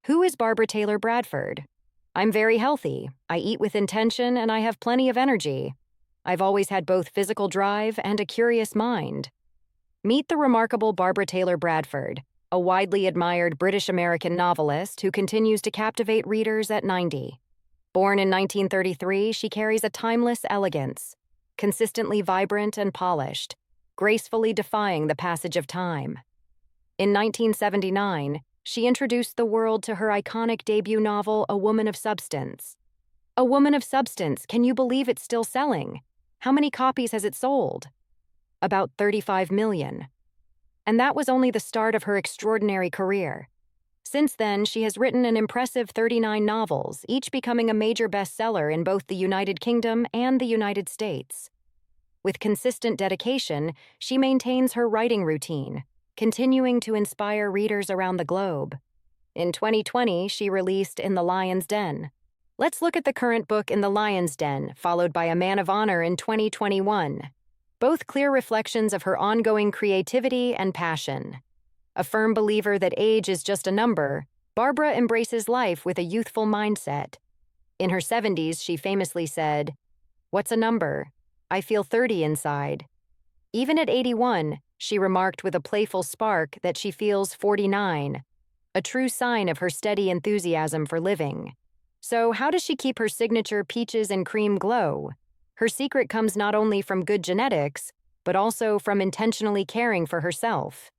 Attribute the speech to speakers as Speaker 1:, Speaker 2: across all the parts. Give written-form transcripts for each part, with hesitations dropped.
Speaker 1: Who is Barbara Taylor Bradford? I'm very healthy. I eat with intention and I have plenty of energy. I've always had both physical drive and a curious mind. Meet the remarkable Barbara Taylor Bradford, a widely admired British-American novelist who continues to captivate readers at 90. Born in 1933, she carries a timeless elegance, consistently vibrant and polished, gracefully defying the passage of time. In 1979, she introduced the world to her iconic debut novel, A Woman of Substance. A Woman of Substance, can you believe it's still selling? How many copies has it sold? About 35 million. And that was only the start of her extraordinary career. Since then, she has written an impressive 39 novels, each becoming a major bestseller in both the United Kingdom and the United States. With consistent dedication, she maintains her writing routine, continuing to inspire readers around the globe. In 2020, she released In the Lion's Den. Let's look at the current book In the Lion's Den, followed by A Man of Honor in 2021. Both clear reflections of her ongoing creativity and passion. A firm believer that age is just a number, Barbara embraces life with a youthful mindset. In her 70s, she famously said, "What's a number? I feel 30 inside." Even at 81, she remarked with a playful spark that she feels 49, a true sign of her steady enthusiasm for living. So how does she keep her signature peaches and cream glow? Her secret comes not only from good genetics, but also from intentionally caring for herself.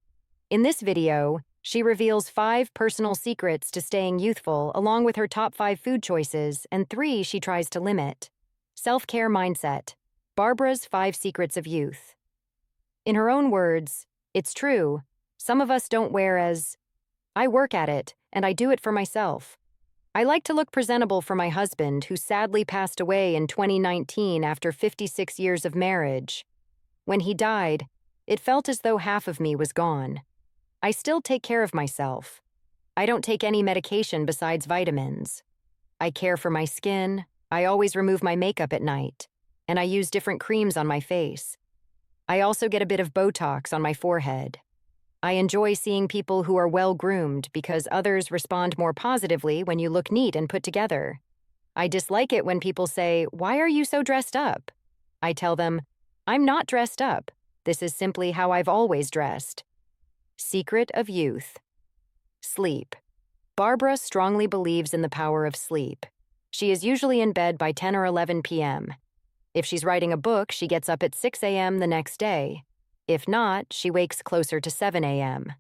Speaker 1: In this video, she reveals 5 personal secrets to staying youthful, along with her top 5 food choices and 3 she tries to limit. Self-care mindset. Barbara's 5 secrets of youth. In her own words, "It's true, some of us don't wear as. I work at it, and I do it for myself. I like to look presentable for my husband, who sadly passed away in 2019 after 56 years of marriage. When he died, it felt as though half of me was gone. I still take care of myself. I don't take any medication besides vitamins. I care for my skin, I always remove my makeup at night, and I use different creams on my face. I also get a bit of Botox on my forehead. I enjoy seeing people who are well-groomed because others respond more positively when you look neat and put together. I dislike it when people say, 'Why are you so dressed up?' I tell them, 'I'm not dressed up. This is simply how I've always dressed.'" Secret of youth. Sleep. Barbara strongly believes in the power of sleep. She is usually in bed by 10 or 11 p.m. If she's writing a book, she gets up at 6 a.m. the next day. If not, she wakes closer to 7 a.m.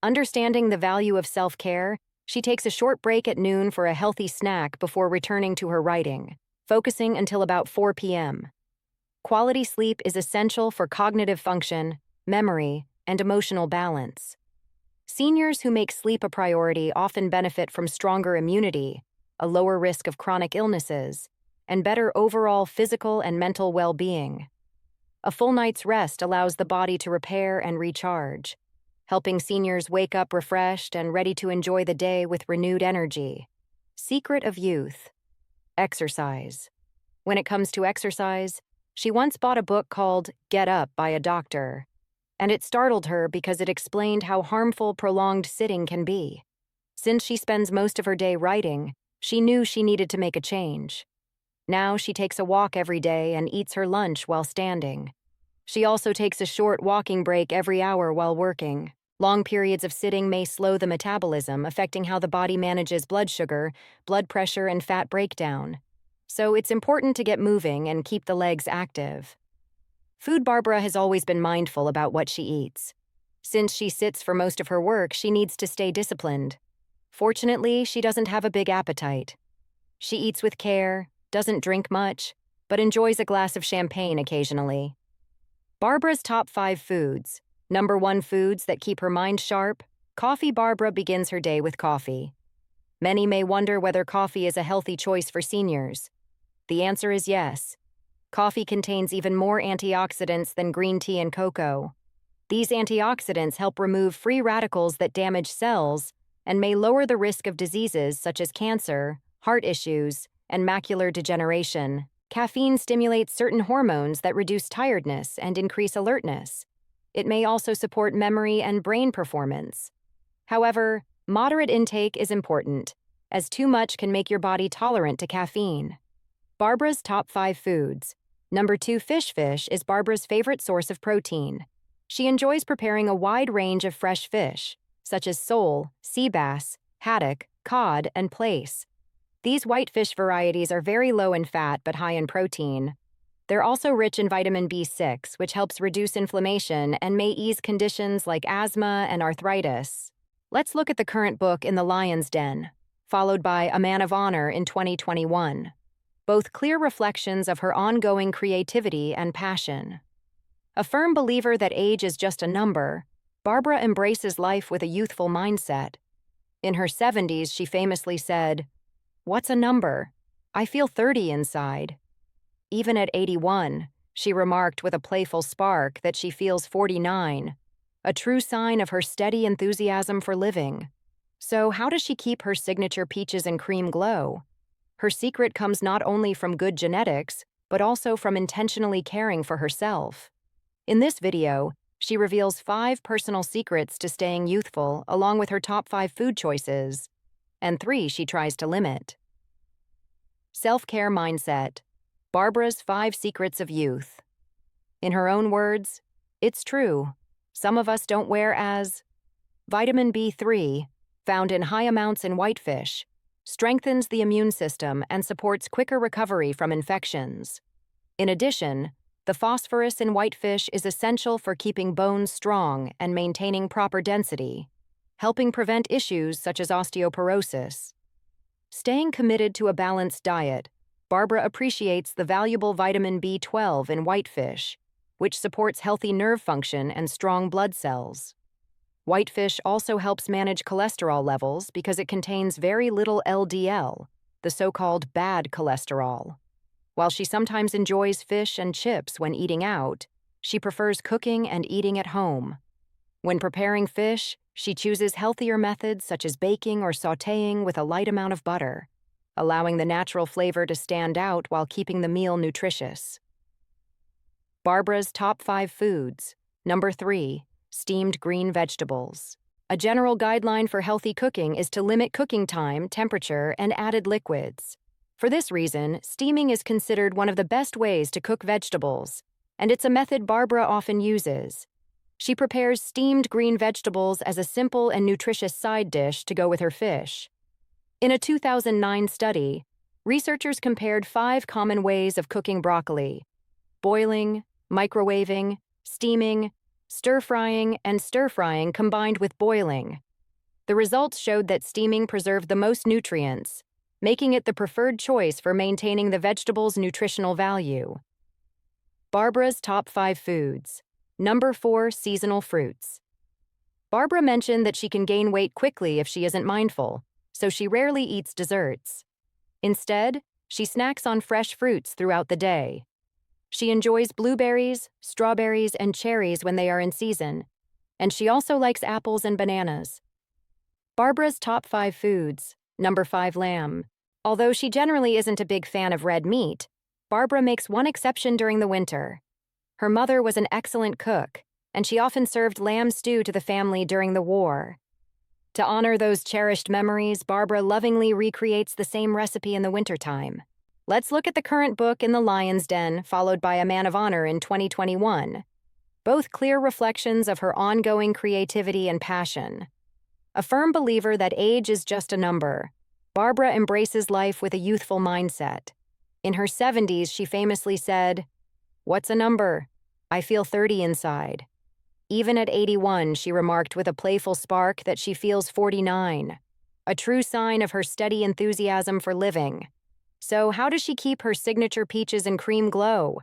Speaker 1: Understanding the value of self-care, she takes a short break at noon for a healthy snack before returning to her writing, focusing until about 4 p.m. Quality sleep is essential for cognitive function, memory, and emotional balance. Seniors who make sleep a priority often benefit from stronger immunity, a lower risk of chronic illnesses, and better overall physical and mental well-being. A full night's rest allows the body to repair and recharge, helping seniors wake up refreshed and ready to enjoy the day with renewed energy. Secret of youth. Exercise. When it comes to exercise, she once bought a book called Get Up by a Doctor, and it startled her because it explained how harmful prolonged sitting can be. Since she spends most of her day writing, she knew she needed to make a change. Now she takes a walk every day and eats her lunch while standing. She also takes a short walking break every hour while working. Long periods of sitting may slow the metabolism, affecting how the body manages blood sugar, blood pressure, and fat breakdown. So it's important to get moving and keep the legs active. Food. Barbara has always been mindful about what she eats. Since she sits for most of her work, she needs to stay disciplined. Fortunately, she doesn't have a big appetite. She eats with care, doesn't drink much, but enjoys a glass of champagne occasionally. Barbara's top 5 foods. Number 1 foods that keep her mind sharp. Coffee. Barbara begins her day with coffee. Many may wonder whether coffee is a healthy choice for seniors. The answer is yes. Coffee contains even more antioxidants than green tea and cocoa. These antioxidants help remove free radicals that damage cells and may lower the risk of diseases such as cancer, heart issues, and macular degeneration. Caffeine stimulates certain hormones that reduce tiredness and increase alertness. It may also support memory and brain performance. However, Moderate intake is important, as too much can make your body tolerant to caffeine. Barbara's top 5 foods. Number 2, fish. Fish is Barbara's favorite source of protein. She enjoys preparing a wide range of fresh fish, such as sole, sea bass, haddock, cod, and plaice. These whitefish varieties are very low in fat but high in protein. They're also rich in vitamin B6, which helps reduce inflammation and may ease conditions like asthma and arthritis. Let's look at the current book In the Lion's Den, followed by A Man of Honor in 2021. Both clear reflections of her ongoing creativity and passion. A firm believer that age is just a number, Barbara embraces life with a youthful mindset. In her 70s, she famously said, "What's a number? I feel 30 inside." Even at 81, she remarked with a playful spark that she feels 49, a true sign of her steady enthusiasm for living. So how does she keep her signature peaches and cream glow? Her secret comes not only from good genetics, but also from intentionally caring for herself. In this video, she reveals 5 personal secrets to staying youthful along with her top 5 food choices, and 3 she tries to limit. Self-care mindset. Barbara's 5 secrets of youth. In her own words, it's true. Some of us don't wear as vitamin B3, found in high amounts in whitefish, strengthens the immune system and supports quicker recovery from infections. In addition, the phosphorus in whitefish is essential for keeping bones strong and maintaining proper density, helping prevent issues such as osteoporosis. Staying committed to a balanced diet, Barbara appreciates the valuable vitamin B12 in whitefish, which supports healthy nerve function and strong blood cells. Whitefish also helps manage cholesterol levels because it contains very little LDL, the so-called bad cholesterol. While she sometimes enjoys fish and chips when eating out, she prefers cooking and eating at home. When preparing fish, she chooses healthier methods such as baking or sautéing with a light amount of butter, allowing the natural flavor to stand out while keeping the meal nutritious. Barbara's top 5 foods. Number 3, steamed green vegetables. A general guideline for healthy cooking is to limit cooking time, temperature, and added liquids. For this reason, steaming is considered one of the best ways to cook vegetables, and it's a method Barbara often uses. She prepares steamed green vegetables as a simple and nutritious side dish to go with her fish. In a 2009 study, researchers compared 5 common ways of cooking broccoli: boiling, microwaving, steaming, stir-frying, and stir-frying combined with boiling. The results showed that steaming preserved the most nutrients, making it the preferred choice for maintaining the vegetable's nutritional value. Barbara's top 5 foods. Number 4, seasonal fruits. Barbara mentioned that she can gain weight quickly if she isn't mindful, so she rarely eats desserts. Instead, she snacks on fresh fruits throughout the day. She enjoys blueberries, strawberries, and cherries when they are in season, and she also likes apples and bananas. Barbara's top 5 foods. Number 5, lamb. Although she generally isn't a big fan of red meat, Barbara makes one exception during the winter. Her mother was an excellent cook, and she often served lamb stew to the family during the war. To honor those cherished memories, Barbara lovingly recreates the same recipe in the wintertime. Let's look at the current book In the Lion's Den, followed by A Man of Honor in 2021. Both clear reflections of her ongoing creativity and passion. A firm believer that age is just a number, Barbara embraces life with a youthful mindset. In her 70s, she famously said, "What's a number? I feel 30 inside." Even at 81, she remarked with a playful spark that she feels 49, a true sign of her steady enthusiasm for living. So how does she keep her signature peaches and cream glow?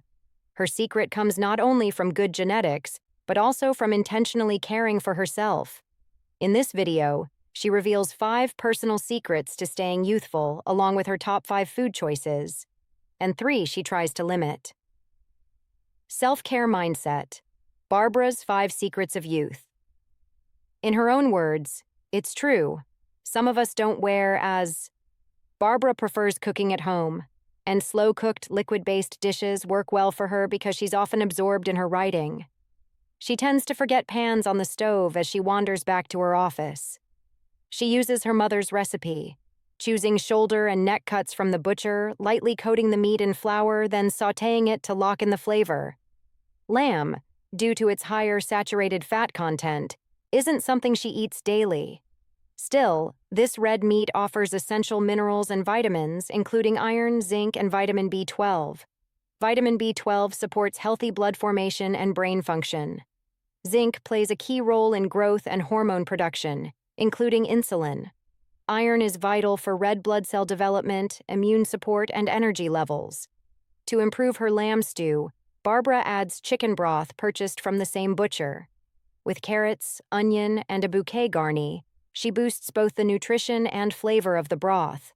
Speaker 1: Her secret comes not only from good genetics, but also from intentionally caring for herself. In this video, she reveals 5 personal secrets to staying youthful along with her top 5 food choices, and 3 she tries to limit. Self-care mindset. Barbara's 5 secrets of youth. In her own words, it's true. Some of us don't wear as Barbara prefers cooking at home, and slow-cooked, liquid-based dishes work well for her because she's often absorbed in her writing. She tends to forget pans on the stove as she wanders back to her office. She uses her mother's recipe, choosing shoulder and neck cuts from the butcher, lightly coating the meat in flour, then sautéing it to lock in the flavor. Lamb, due to its higher saturated fat content, isn't something she eats daily. Still, this red meat offers essential minerals and vitamins, including iron, zinc, and vitamin B12. Vitamin B12 supports healthy blood formation and brain function. Zinc plays a key role in growth and hormone production, including insulin. Iron is vital for red blood cell development, immune support, and energy levels. To improve her lamb stew, Barbara adds chicken broth purchased from the same butcher. With carrots, onion, and a bouquet garni, she boosts both the nutrition and flavor of the broth.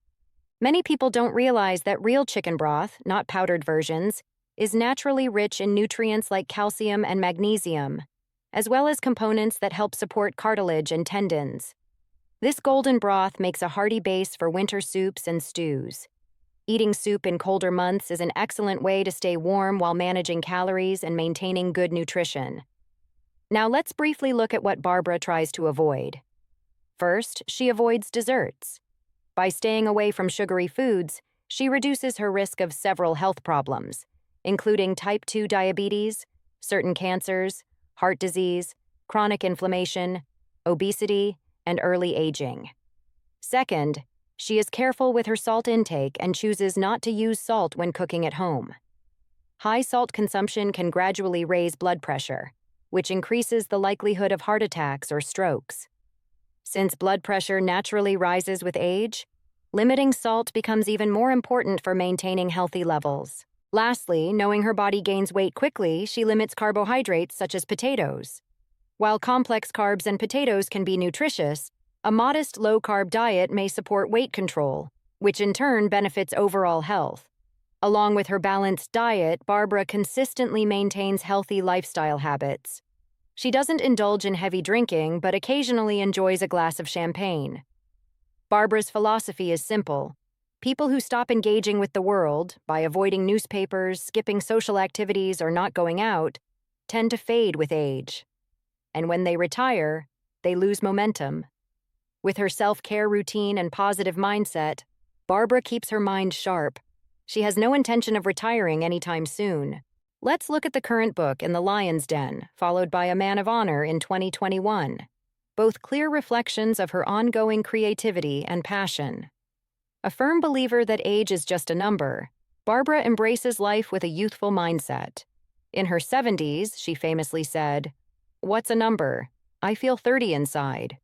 Speaker 1: Many people don't realize that real chicken broth, not powdered versions, is naturally rich in nutrients like calcium and magnesium, as well as components that help support cartilage and tendons. This golden broth makes a hearty base for winter soups and stews. Eating soup in colder months is an excellent way to stay warm while managing calories and maintaining good nutrition. Now let's briefly look at what Barbara tries to avoid. First, she avoids desserts. By staying away from sugary foods, she reduces her risk of several health problems, including type 2 diabetes, certain cancers, heart disease, chronic inflammation, obesity, and early aging. Second, she is careful with her salt intake and chooses not to use salt when cooking at home. High salt consumption can gradually raise blood pressure, which increases the likelihood of heart attacks or strokes. Since blood pressure naturally rises with age, limiting salt becomes even more important for maintaining healthy levels. Lastly, knowing her body gains weight quickly, she limits carbohydrates such as potatoes. While complex carbs and potatoes can be nutritious, a modest low-carb diet may support weight control, which in turn benefits overall health. Along with her balanced diet, Barbara consistently maintains healthy lifestyle habits. She doesn't indulge in heavy drinking, but occasionally enjoys a glass of champagne. Barbara's philosophy is simple. People who stop engaging with the world, by avoiding newspapers, skipping social activities, or not going out, tend to fade with age. And when they retire, they lose momentum. With her self-care routine and positive mindset, Barbara keeps her mind sharp. She has no intention of retiring anytime soon. Let's look at the current book In the Lion's Den, followed by A Man of Honor in 2021. Both clear reflections of her ongoing creativity and passion. A firm believer that age is just a number, Barbara embraces life with a youthful mindset. In her 70s, she famously said, "What's a number? I feel 30 inside."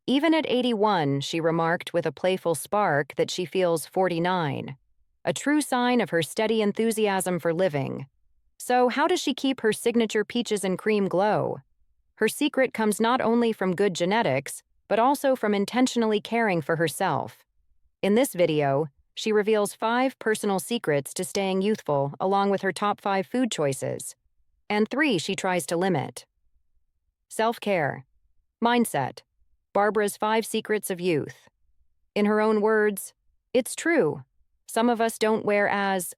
Speaker 1: Even at 81, she remarked with a playful spark that she feels 49, a true sign of her steady enthusiasm for living. So how does she keep her signature peaches and cream glow? Her secret comes not only from good genetics, but also from intentionally caring for herself. In this video, she reveals 5 personal secrets to staying youthful along with her top 5 food choices, and 3 she tries to limit. Self-care. Mindset. Barbara's 5 secrets of youth. In her own words, "It's true. Some of us don't wear as